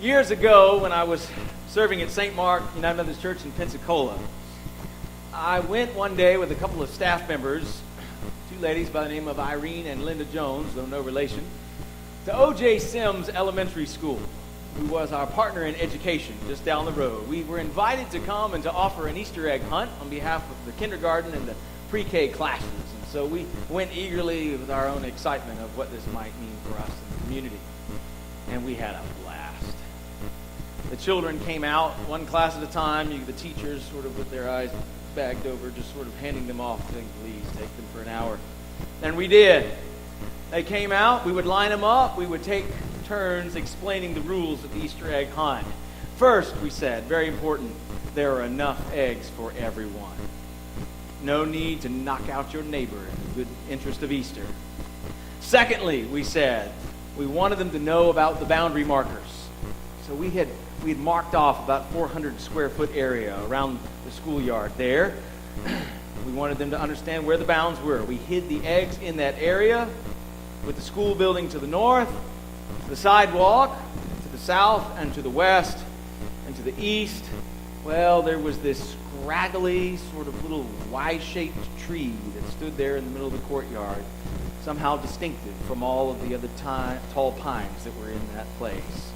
Years ago, when I was serving at St. Mark United Methodist Church in Pensacola, I went one day with a couple of staff members, two ladies by the name of Irene and Linda Jones, though no relation, to O.J. Sims Elementary School, who was our partner in education just down the road. We were invited to come and to offer an Easter egg hunt on behalf of the kindergarten and the pre-K classes. And so we went eagerly with our own excitement of what this might mean for us in the community. And we had a blast. The children came out one class at a time, the teachers sort of with their eyes bagged over, just sort of handing them off, saying, please take them for an hour. And we did. They came out, we would line them up, we would take turns explaining the rules of the Easter egg hunt. First, we said, very important, there are enough eggs for everyone. No need to knock out your neighbor in the good interest of Easter. Secondly, we said, we wanted them to know about the boundary markers. So we had marked off about 400 square foot area around the schoolyard there. We wanted them to understand where the bounds were. We hid the eggs in that area with the school building to the north, the sidewalk to the south and to the west and to the east. Well, there was this scraggly sort of little Y-shaped tree that stood there in the middle of the courtyard, somehow distinctive from all of the other tall pines that were in that place.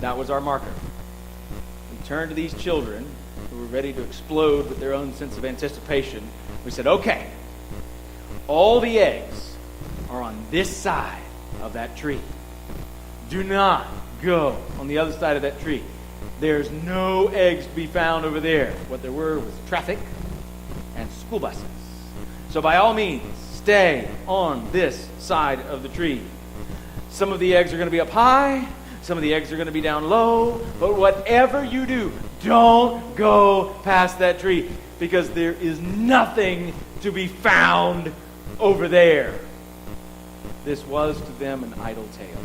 That was our marker. We turned to these children who were ready to explode with their own sense of anticipation. We said, okay, all the eggs are on this side of that tree. Do not go on the other side of that tree. There's no eggs to be found over there. What there were was traffic and school buses. So by all means, stay on this side of the tree. Some of the eggs are going to be up high. Some of the eggs are going to be down low. But whatever you do, don't go past that tree, because there is nothing to be found over there. This was to them an idle tale.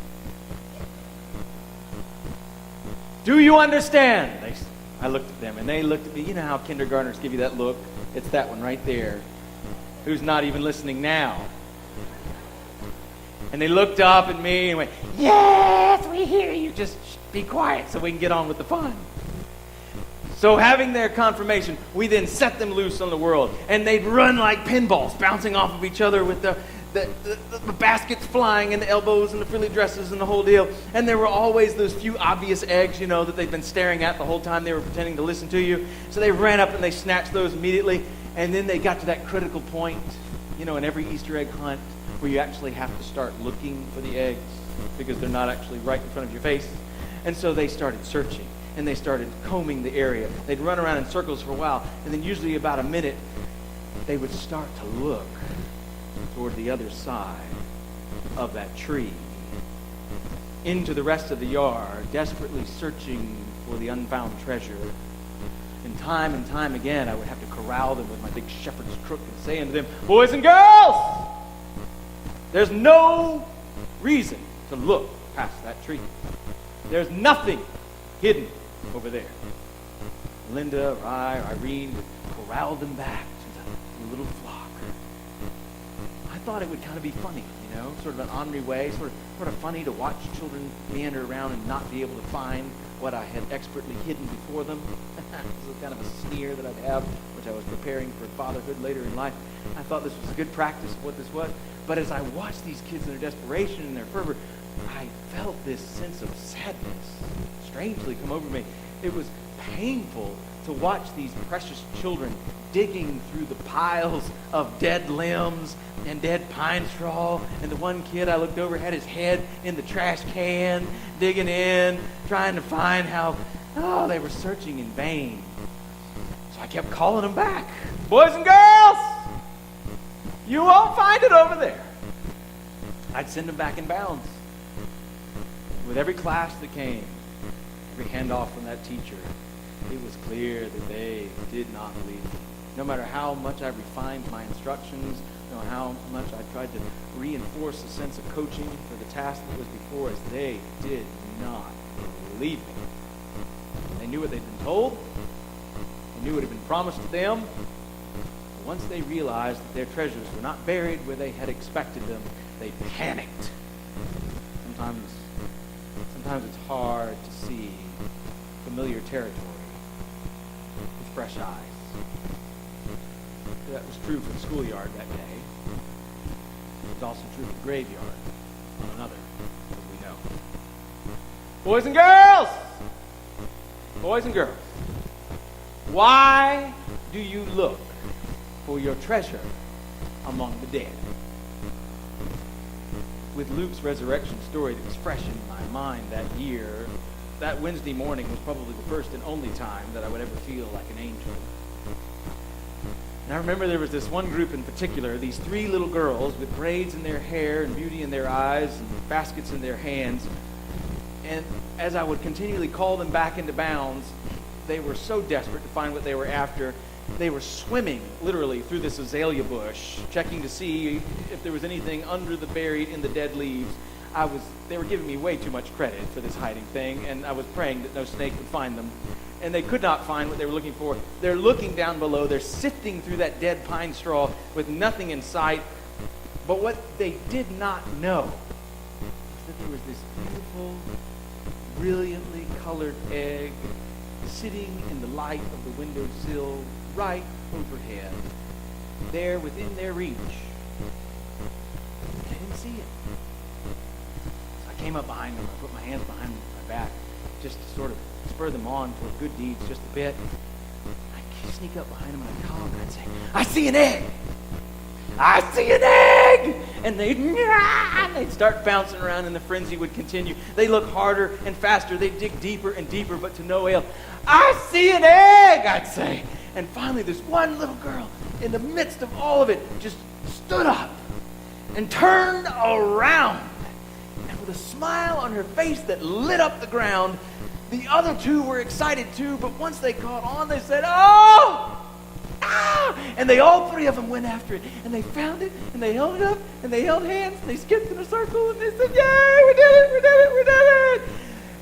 Do you understand? I looked at them, and they looked at me. You know how kindergartners give you that look? It's that one right there, who's not even listening now. And they looked up at me and went, yes, we hear you. Just be quiet so we can get on with the fun. So having their confirmation, we then set them loose on the world. And they'd run like pinballs, bouncing off of each other with the baskets flying and the elbows and the frilly dresses and the whole deal. And there were always those few obvious eggs, that they'd been staring at the whole time they were pretending to listen to you. So they ran up and they snatched those immediately. And then they got to that critical point, in every Easter egg hunt, where you actually have to start looking for the eggs because they're not actually right in front of your face. And so they started searching, and they started combing the area. They'd run around in circles for a while, and then usually about a minute, they would start to look toward the other side of that tree, into the rest of the yard, desperately searching for the unfound treasure. And time again, I would have to corral them with my big shepherd's crook and say unto them, boys and girls, there's no reason to look past that tree. There's nothing hidden over there. Linda, or Irene would corral them back to the little flock. I thought it would kind of be funny, sort of an ornery way, sort of funny to watch children meander around and not be able to find what I had expertly hidden before them. This was kind of a sneer that I'd have, which I was preparing for fatherhood later in life. I thought this was a good practice of what this was. But as I watched these kids in their desperation and their fervor, I felt this sense of sadness strangely come over me. It was painful to watch these precious children digging through the piles of dead limbs and dead pine straw. And the one kid I looked over had his head in the trash can, digging in, trying to find they were searching in vain. So I kept calling them back. Boys and girls, you won't find it over there. I'd send them back in bounds. With every class that came, every handoff from that teacher, it was clear that they did not believe me. No matter how much I refined my instructions, how much I tried to reinforce a sense of coaching for the task that was before us, they did not believe me. They knew what they'd been told. They knew what had been promised to them. But once they realized that their treasures were not buried where they had expected them, they panicked. Sometimes Sometimes it's hard to see familiar territory with fresh eyes. That was true for the schoolyard that day. It was also true for the graveyard on another, as we know. Boys and girls! Boys and girls, why do you look for your treasure among the dead? With Luke's resurrection story that was fresh in my mind that year, that Wednesday morning was probably the first and only time that I would ever feel like an angel. And I remember there was this one group in particular, these 3 little girls with braids in their hair and beauty in their eyes and baskets in their hands. And as I would continually call them back into bounds, they were so desperate to find what they were after. They were swimming, literally, through this azalea bush, checking to see if there was anything under the buried in the dead leaves. They were giving me way too much credit for this hiding thing, and I was praying that no snake would find them. And they could not find what they were looking for. They're looking down below. They're sifting through that dead pine straw with nothing in sight. But what they did not know was that there was this beautiful, brilliantly colored egg sitting in the light of the windowsill right overhead, there within their reach. They didn't see it. So I came up behind them. I put my hands behind my back just to sort of spur them on toward good deeds just a bit. I'd sneak up behind them and I'd call them and I'd say, "I see an egg! I see an egg!" And they'd start bouncing around and the frenzy would continue. They look harder and faster. They'd dig deeper and deeper, but to no avail. "I see an egg!" I'd say. And finally, this one little girl, in the midst of all of it, just stood up and turned around. And with a smile on her face that lit up the ground, the other 2 were excited too, but once they caught on, they said, "Oh! Ah!" And they all 3 of them went after it, and they found it, and they held it up, and they held hands, and they skipped in a circle, and they said, "Yay, we did it, we did it, we did it!"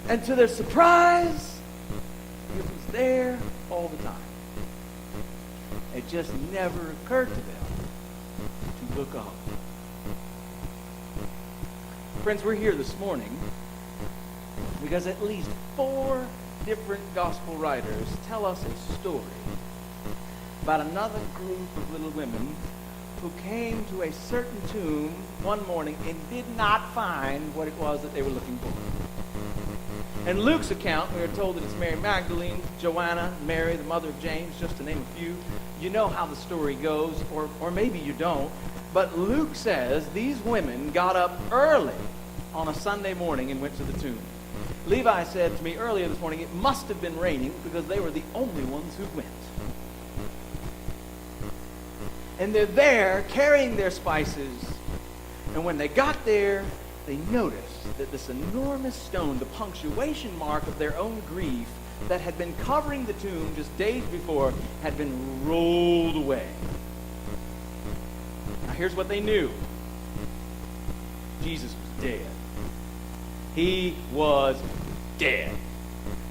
And to their surprise, it was there all the time. It just never occurred to them to look up. Friends, we're here this morning because at least 4 different gospel writers tell us a story about another group of little women who came to a certain tomb one morning and did not find what it was that they were looking for. In Luke's account, we are told that it's Mary Magdalene, Joanna, Mary, the mother of James, just to name a few. You know how the story goes, or maybe you don't. But Luke says these women got up early on a Sunday morning and went to the tomb. Levi said to me earlier this morning, it must have been raining because they were the only ones who went. And they're there carrying their spices. And when they got there, they noticed that this enormous stone, the punctuation mark of their own grief that had been covering the tomb just days before, had been rolled away. Now here's what they knew. Jesus was dead. He was dead.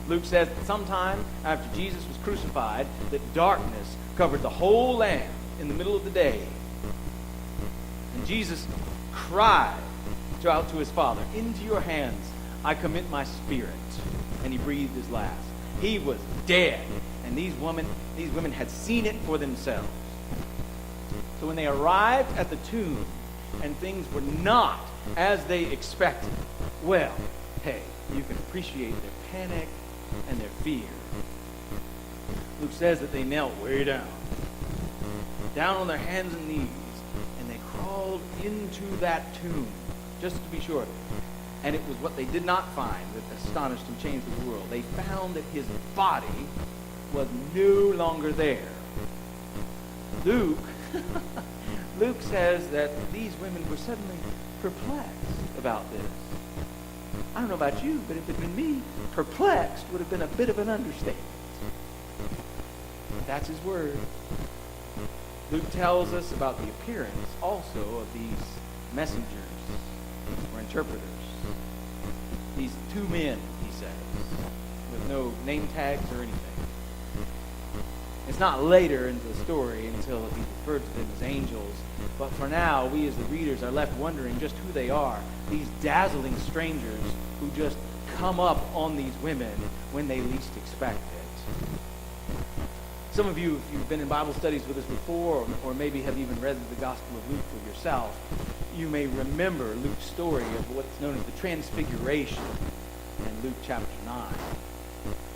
Luke says that sometime after Jesus was crucified, that darkness covered the whole land in the middle of the day. And Jesus cried out to his Father, "Into your hands I commit my spirit." And he breathed his last. He was dead. And these women had seen it for themselves. So when they arrived at the tomb and things were not as they expected, well, hey, you can appreciate their panic and their fear. Luke says that they knelt way down on their hands and knees, and they crawled into that tomb, just to be sure. And it was what they did not find that astonished and changed the world. They found that his body was no longer there. Luke says that these women were suddenly perplexed about this. I don't know about you, but if it had been me, perplexed would have been a bit of an understatement. But that's his word. Luke tells us about the appearance also of these messengers or interpreters. These 2 men, he says, with no name tags or anything. It's not later into the story until he's referred to them as angels But for now, we as the readers are left wondering just who they are. These dazzling strangers who just come up on these women when they least expect it. Some of you, if you've been in Bible studies with us before, or maybe have even read the Gospel of Luke for yourself, you may remember Luke's story of what's known as the Transfiguration in Luke chapter 9.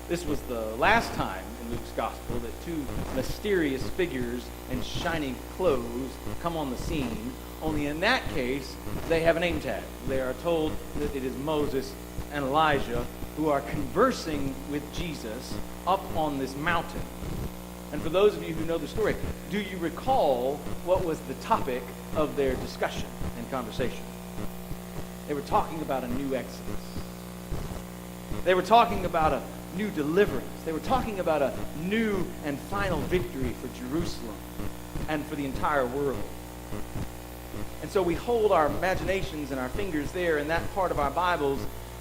This was the last time in Luke's Gospel that two mysterious figures in shining clothes come on the scene, only in that case, they have a name tag. They are told that it is Moses and Elijah who are conversing with Jesus up on this mountain. And for those of you who know the story, do you recall what was the topic of their discussion and conversation? They were talking about a new Exodus. They were talking about a new deliverance. They were talking about a new and final victory for Jerusalem and for the entire world. And so we hold our imaginations and our fingers there in that part of our Bibles,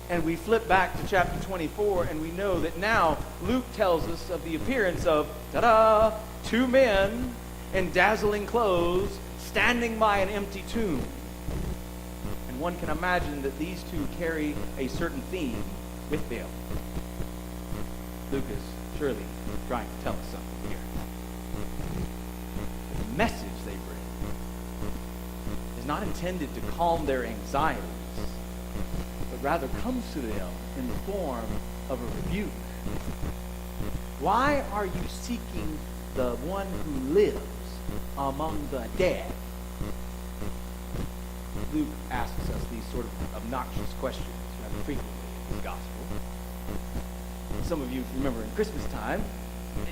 and we flip back to chapter 24, and we know that now Luke tells us of the appearance of, ta-da, two men in dazzling clothes standing by an empty tomb. And one can imagine that these two carry a certain theme with them. Luke is surely trying to tell us something here. The message they bring is not intended to calm their anxieties, but rather comes to them in the form of a rebuke. Why are you seeking the one who lives among the dead? Luke asks us these sort of obnoxious questions rather frequently in his gospel. Some of you remember in Christmas time,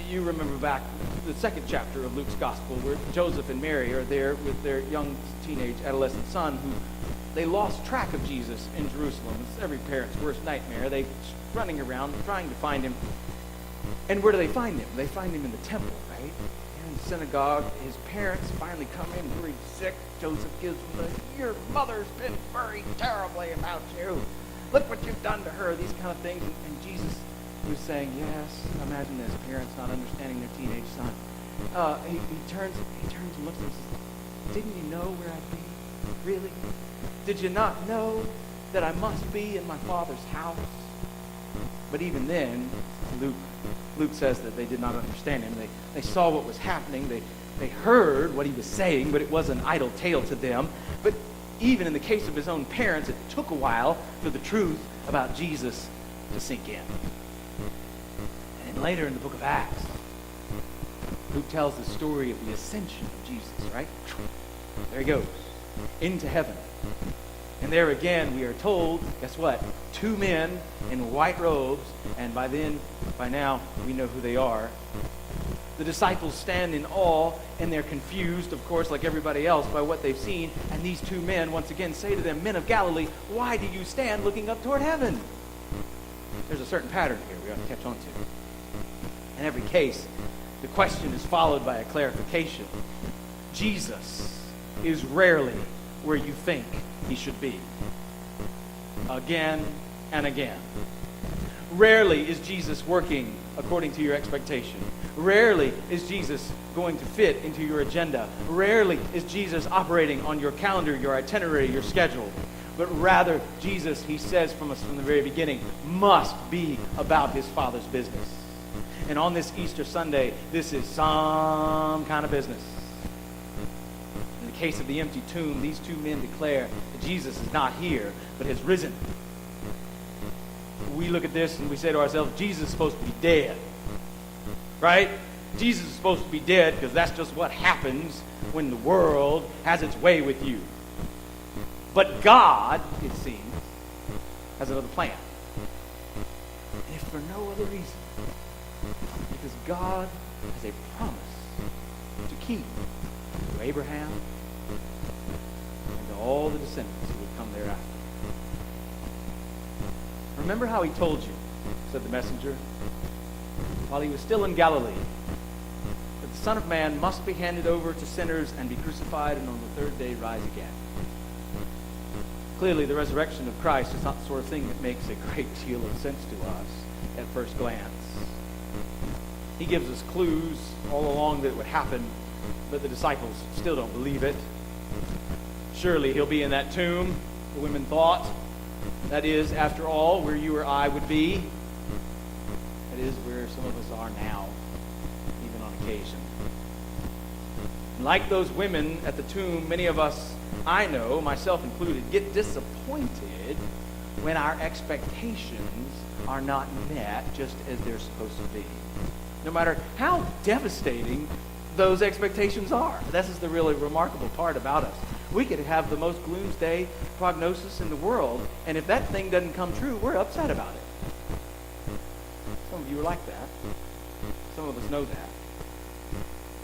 you remember back the second chapter of Luke's gospel where Joseph and Mary are there with their young teenage adolescent son who they lost track of Jesus in Jerusalem. It's every parent's worst nightmare. They're running around trying to find him. And where do they find him? They find him in the temple, right? In the synagogue. His parents finally come in very sick. Joseph gives them your mother's been very terribly about you. Look what you've done to her. These kind of things. And Jesus was saying, yes, imagine this, parents not understanding their teenage son. He turns and looks at him and says, didn't you know where I'd be? Really? Did you not know that I must be in my Father's house? But even then, Luke says that they did not understand him. They saw what was happening. They heard what he was saying, but it was an idle tale to them. But even in the case of his own parents, it took a while for the truth about Jesus to sink in. And later in the book of Acts, Luke tells the story of the ascension of Jesus, right? There he goes, into heaven. And there again, we are told, guess what? Two men in white robes, and by now, we know who they are. The disciples stand in awe, and they're confused, of course, like everybody else, by what they've seen. And these two men, once again, say to them, men of Galilee, why do you stand looking up toward heaven? There's a certain pattern here we ought to catch on to. In every case, the question is followed by a clarification. Jesus is rarely where you think he should be. Again and again. Rarely is Jesus working according to your expectation. Rarely is Jesus going to fit into your agenda. Rarely is Jesus operating on your calendar, your itinerary, your schedule. But rather, Jesus, he says from us from the very beginning, must be about his Father's business. And on this Easter Sunday, this is some kind of business. In the case of the empty tomb, these two men declare that Jesus is not here, but has risen. We look at this and we say to ourselves, Jesus is supposed to be dead. Right? Jesus is supposed to be dead because that's just what happens when the world has its way with you. But God, it seems, has another plan. And if for no other reason, because God has a promise to keep to Abraham and to all the descendants who would come thereafter. Remember how he told you, said the messenger, while he was still in Galilee, that the Son of Man must be handed over to sinners and be crucified and on the third day rise again. Clearly, the resurrection of Christ is not the sort of thing that makes a great deal of sense to us at first glance. He gives us clues all along that it would happen, but the disciples still don't believe it. Surely he'll be in that tomb, the women thought. That is, after all, where you or I would be. That is where some of us are now, even on occasion. And like those women at the tomb, many of us, I know, myself included, get disappointed when our expectations are not met just as they're supposed to be. No matter how devastating those expectations are. This is the really remarkable part about us. We could have the most gloomsday prognosis in the world, and if that thing doesn't come true, we're upset about it. Some of you are like that. Some of us know that.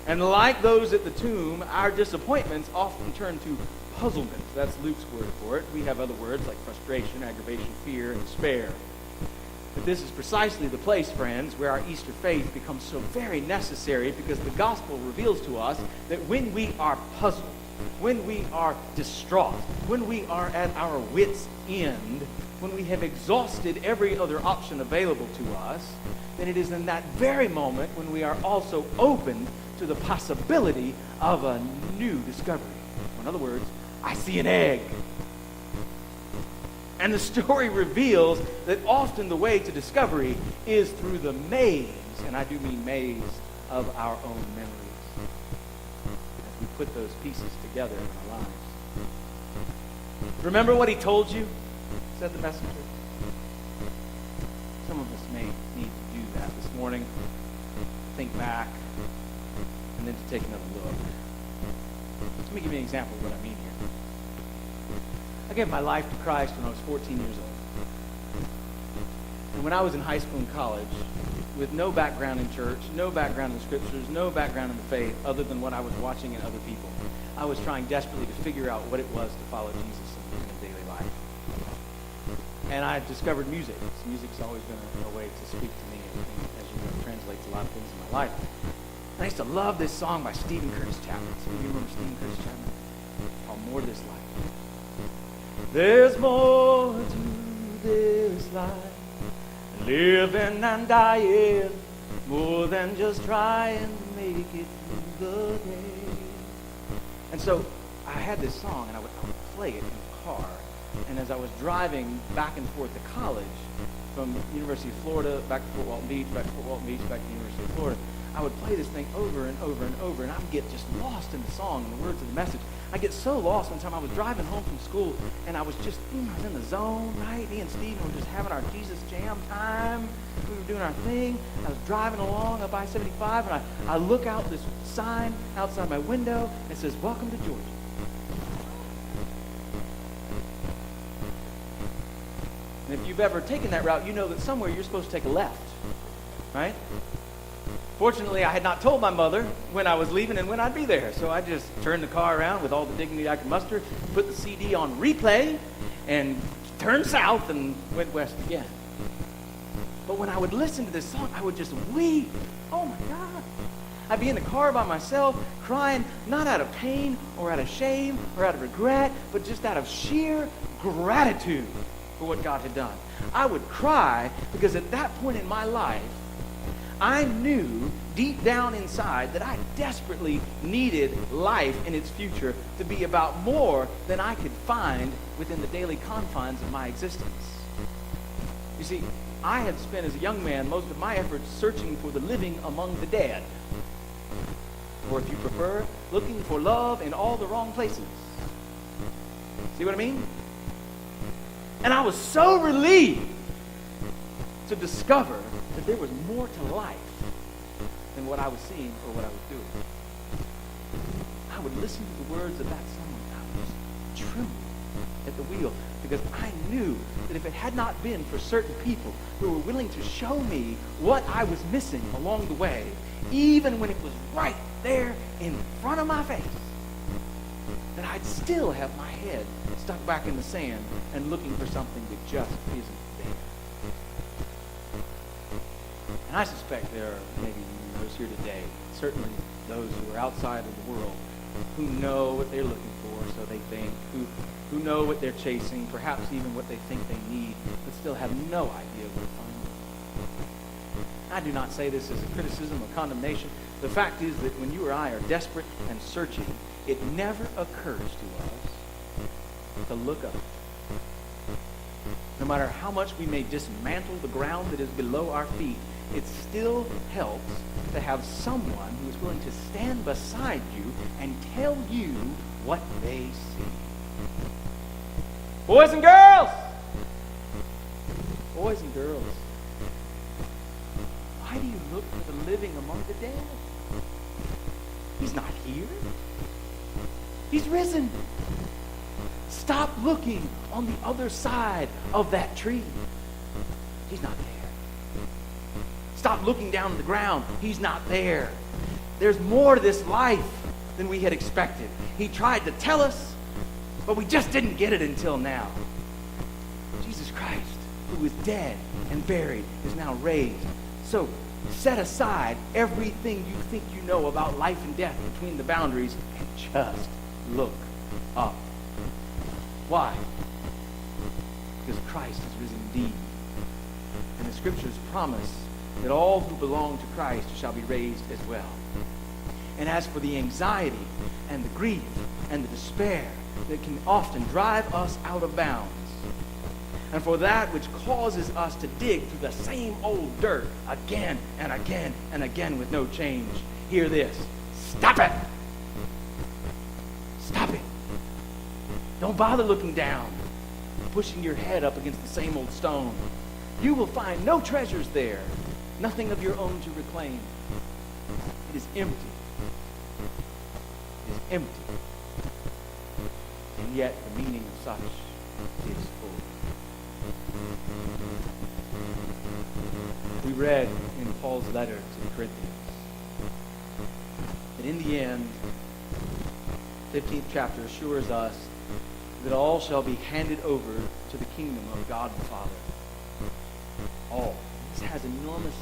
And like those at the tomb, our disappointments often turn to puzzlement. That's Luke's word for it. We have other words like frustration, aggravation, fear, and despair. But this is precisely the place, friends, where our Easter faith becomes so very necessary, because the gospel reveals to us that when we are puzzled, when we are distraught, when we are at our wits' end, when we have exhausted every other option available to us, then it is in that very moment when we are also open to the possibility of a new discovery. In other words, I see an egg. And the story reveals that often the way to discovery is through the maze, and I do mean maze, of our own memories, as we put those pieces together in our lives. Remember what he told you, said the messenger? Some of us may need to do that this morning. Think back, and then to take another look. Let me give you an example of what I mean here. I gave my life to Christ when I was 14 years old. And when I was in high school and college, with no background in church, no background in the scriptures, no background in the faith, other than what I was watching in other people, I was trying desperately to figure out what it was to follow Jesus in daily life. And I discovered music. Music's always been a way to speak to me, as you know, it translates a lot of things in my life. And I used to love this song by Stephen Curtis Chapman. Some of you remember Stephen Curtis Chapman? Called More to This Life. There's more to this life, living and dying, more than just trying to make it through the day. And so I had this song, and I would play it in the car. And as I was driving back and forth to college, from University of Florida back to Fort Walton Beach, back to Fort Walton Beach, back to the University of Florida, I would play this thing over and over and over, and I would get just lost in the song and the words of the message. I get so lost one time. I was driving home from school, and I was just, I was in the zone, right? Me and Steve were just having our Jesus jam time. We were doing our thing. I was driving along up I-75, and I look out this sign outside my window, and it says, "Welcome to Georgia." And if you've ever taken that route, you know that somewhere you're supposed to take a left, right? Fortunately, I had not told my mother when I was leaving and when I'd be there. So I just turned the car around with all the dignity I could muster, put the CD on replay, and turned south and went west again. But when I would listen to this song, I would just weep. Oh my God. I'd be in the car by myself, crying, not out of pain or out of shame or out of regret, but just out of sheer gratitude for what God had done. I would cry because at that point in my life, I knew deep down inside that I desperately needed life in its future to be about more than I could find within the daily confines of my existence. You see, I had spent as a young man most of my efforts searching for the living among the dead. Or if you prefer, looking for love in all the wrong places. See what I mean? And I was so relieved to discover that there was more to life than what I was seeing or what I was doing. I would listen to the words of that song and I was trembling at the wheel, because I knew that if it had not been for certain people who were willing to show me what I was missing along the way, even when it was right there in front of my face, that I'd still have my head stuck back in the sand and looking for something that just isn't there. And I suspect there are maybe those here today, certainly those who are outside of the world, who know what they're looking for, so they think, who know what they're chasing, perhaps even what they think they need, but still have no idea where to find it. I do not say this as a criticism or condemnation. The fact is that when you or I are desperate and searching, it never occurs to us to look up. No matter how much we may dismantle the ground that is below our feet, it still helps to have someone who is willing to stand beside you and tell you what they see. Boys and girls! Boys and girls, why do you look for the living among the dead? He's not here. He's risen. Stop looking on the other side of that tree. He's not there. Stop looking down on the ground. He's not there. There's more to this life than we had expected. He tried to tell us, but we just didn't get it until now. Jesus Christ, who was dead and buried, is now raised. So set aside everything you think you know about life and death between the boundaries and just look up. Why? Because Christ is risen indeed. And the scriptures promise that all who belong to Christ shall be raised as well. And as for the anxiety and the grief and the despair that can often drive us out of bounds, and for that which causes us to dig through the same old dirt again and again and again with no change, hear this. Stop it! Stop it. Don't bother looking down, pushing your head up against the same old stone. You will find no treasures there, nothing of your own to reclaim. It is empty. It is empty. And yet the meaning of such is full. We read in Paul's letter to the Corinthians that in the end, 15th chapter assures us that all shall be handed over to the kingdom of God the Father. All. This has enormous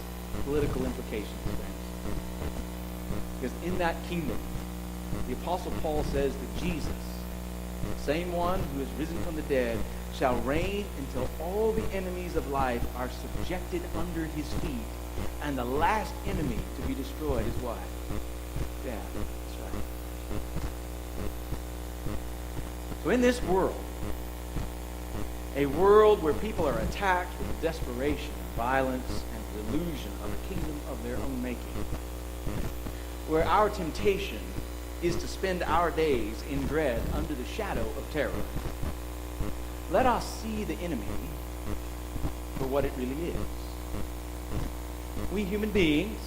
political implications, friends. Because in that kingdom, the Apostle Paul says that Jesus, the same one who is risen from the dead, shall reign until all the enemies of life are subjected under his feet. And the last enemy to be destroyed is what? Death. That's right. So in this world, a world where people are attacked with the desperation, violence, and delusion of a kingdom of their own making, where our temptation is to spend our days in dread under the shadow of terror, let us see the enemy for what it really is. We human beings,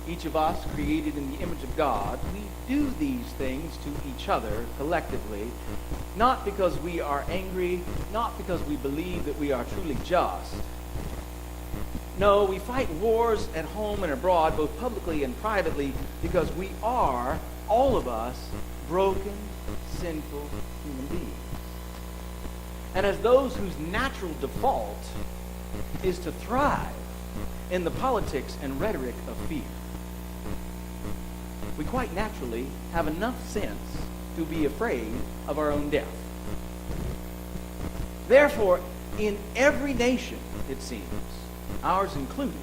each of us created in the image of God, we do these things to each other collectively, not because we are angry, not because we believe that we are truly just. No, we fight wars at home and abroad, both publicly and privately, because we are, all of us, broken, sinful human beings. And as those whose natural default is to thrive in the politics and rhetoric of fear, we quite naturally have enough sense to be afraid of our own death. Therefore, in every nation, it seems, ours included,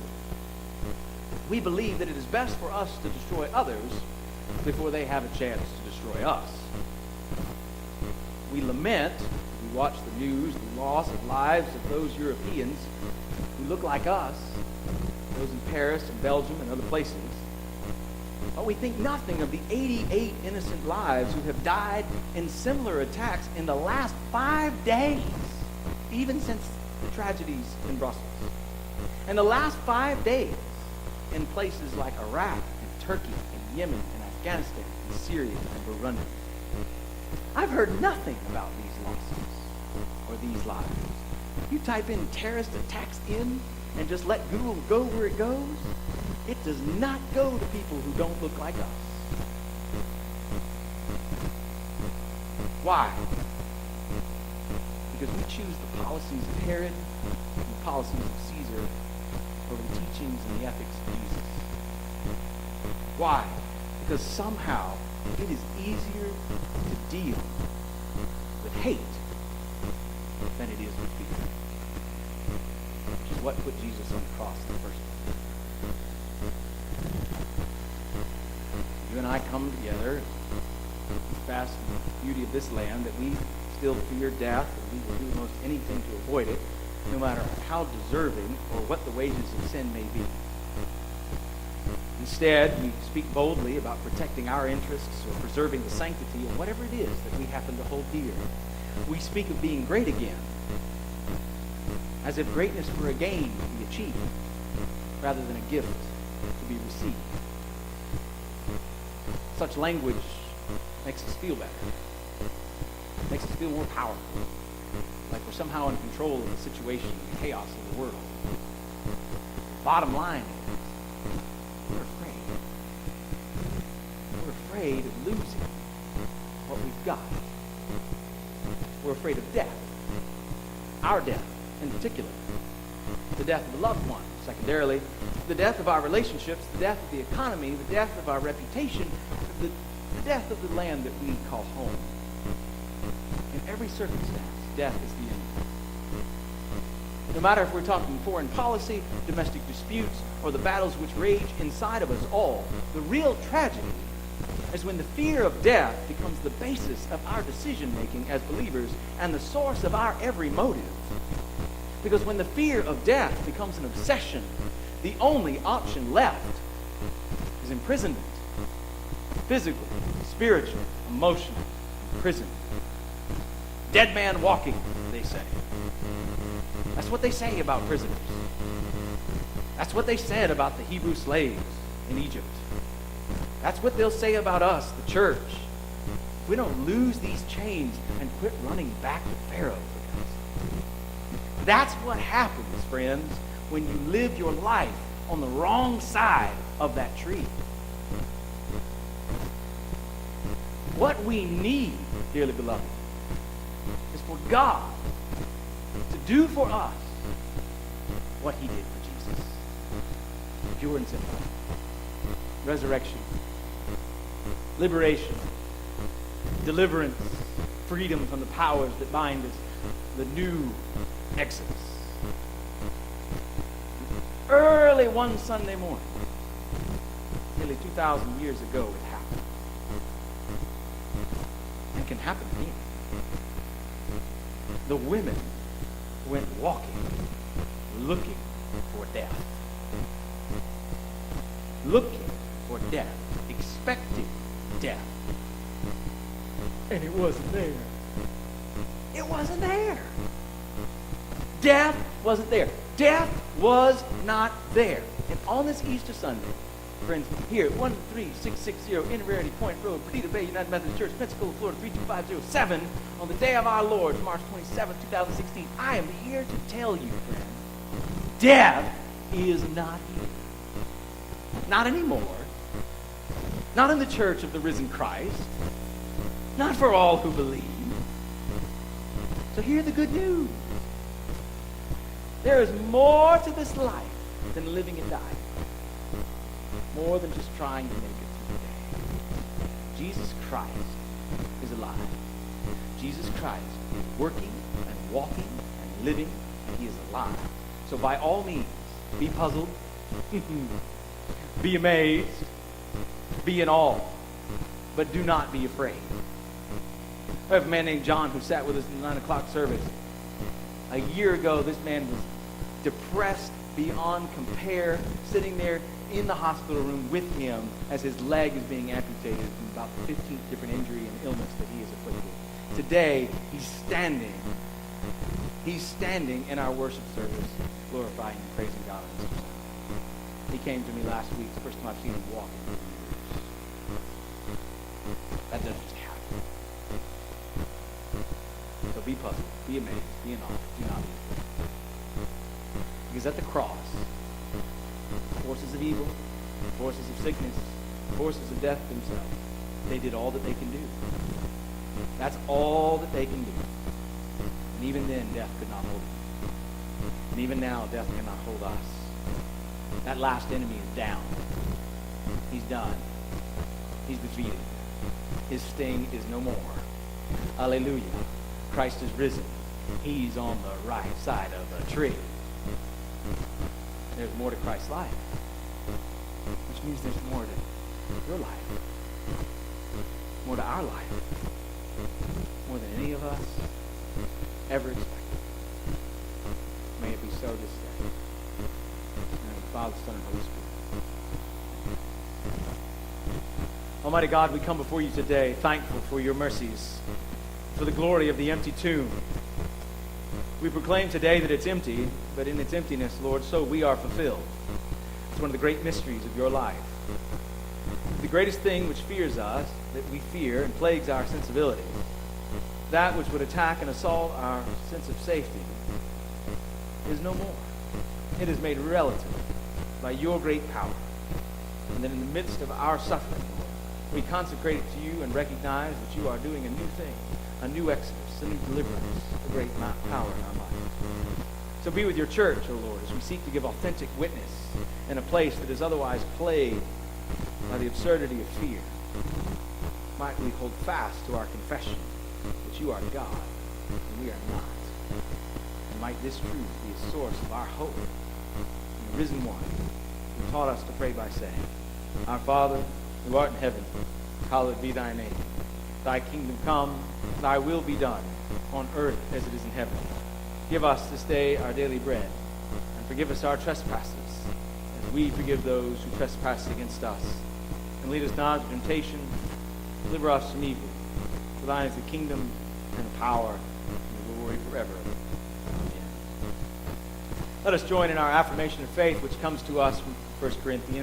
we believe that it is best for us to destroy others before they have a chance to destroy us. We lament, we watch the news, the loss of lives of those Europeans who look like us, those in Paris and Belgium and other places. But we think nothing of the 88 innocent lives who have died in similar attacks in the last 5 days, even since the tragedies in Brussels. And the last 5 days in places like Iraq and Turkey and Yemen and Afghanistan and Syria and Burundi. I've heard nothing about these losses or these lives. You type in terrorist attacks in and just let Google go where it goes, it does not go to people who don't look like us. Why? Because we choose the policies of Herod and the policies of Caesar over the teachings and the ethics of Jesus. Why? Because somehow it is easier to deal with hate than it is with fear. Which is what put Jesus on the cross in the first place. You and I come together, confess the beauty of this land, that we still fear death, and we will do most anything to avoid it, no matter how deserving or what the wages of sin may be. Instead, we speak boldly about protecting our interests or preserving the sanctity of whatever it is that we happen to hold dear. We speak of being great again, as if greatness were a gain to be achieved rather than a gift to be received. Such language makes us feel better, makes us feel more powerful, like we're somehow in control of the situation and the chaos of the world. Bottom line is, we're afraid. We're afraid of losing what we've got. We're afraid of death, our death in particular, the death of a loved one, secondarily, the death of our relationships, the death of the economy, the death of our reputation, the death of the land that we call home. In every circumstance, death is the enemy. No matter if we're talking foreign policy, domestic disputes, or the battles which rage inside of us all, the real tragedy is when the fear of death becomes the basis of our decision-making as believers and the source of our every motive. Because when the fear of death becomes an obsession, the only option left is imprisonment. Physical, spiritual, emotional imprisonment. Dead man walking, they say. That's what they say about prisoners. That's what they said about the Hebrew slaves in Egypt. That's what they'll say about us, the church. If we don't lose these chains and quit running back to Pharaoh. That's what happens, friends, when you live your life on the wrong side of that tree. What we need, dearly beloved, is for God to do for us what he did for Jesus. Pure and simple. Resurrection. Liberation. Deliverance. Freedom from the powers that bind us. The new Exodus. Early one Sunday morning, nearly 2,000 years ago, it happened. And can happen again. The women went walking, looking for death. Looking for death, expecting death. And it wasn't there. It wasn't there. Death wasn't there. Death was not there. And on this Easter Sunday, friends, here at 13660 Inverarity Point Road, Perdita Bay United Methodist Church, Pensacola, Florida, 32507, on the day of our Lord, March 27, 2016, I am here to tell you, friends, death is not here. Not anymore. Not in the church of the risen Christ. Not for all who believe. So hear the good news. There is more to this life than living and dying. More than just trying to make it through the day. Jesus Christ is alive. Jesus Christ is working and walking and living, and he is alive. So by all means, be puzzled, be amazed, be in awe, but do not be afraid. I have a man named John who sat with us in the 9 o'clock service. A year ago, this man was depressed beyond compare, sitting there in the hospital room with him as his leg is being amputated from about the 15th different injury and illness that he is afflicted. Today, he's standing. He's standing in our worship service, glorifying and praising God. He came to me last week. It's the first time I've seen him walk in years. That doesn't just happen. So be puzzled, be amazed, be in awe, do not be afraid. Because at the cross, forces of evil, forces of sickness, forces of death themselves, they did all that they can do. That's all that they can do. And even then, death could not hold them. And even now, death cannot hold us. That last enemy is down. He's done. He's defeated. His sting is no more. Hallelujah. Christ is risen. He's on the right side of the tree. There's more to Christ's life. Which means there's more to your life. More to our life. more than any of us ever expected. May it be so this day. In the name of the Father, Son, and Holy Spirit. Almighty God, we come before you today thankful for your mercies, for the glory of the empty tomb. We proclaim today that it's empty, but in its emptiness, Lord, so we are fulfilled. It's one of the great mysteries of your life. The greatest thing which fears us, that we fear and plagues our sensibilities, that which would attack and assault our sense of safety, is no more. It is made relative by your great power. And then in the midst of our suffering, Lord, we consecrate it to you and recognize that you are doing a new thing, a new exodus, a new deliverance, a great power in our life. So be with your church, O Lord, as we seek to give authentic witness in a place that is otherwise plagued by the absurdity of fear. Might we hold fast to our confession that you are God and we are not. And might this truth be a source of our hope in the risen one who taught us to pray by saying, Our Father, who art in heaven, hallowed be thy name. Thy kingdom come, thy will be done, on earth as it is in heaven. Give us this day our daily bread, and forgive us our trespasses, as we forgive those who trespass against us. And lead us not into temptation, deliver us from evil. For thine is the kingdom, and the power, and the glory forever. Amen. Let us join in our affirmation of faith, which comes to us from 1 Corinthians.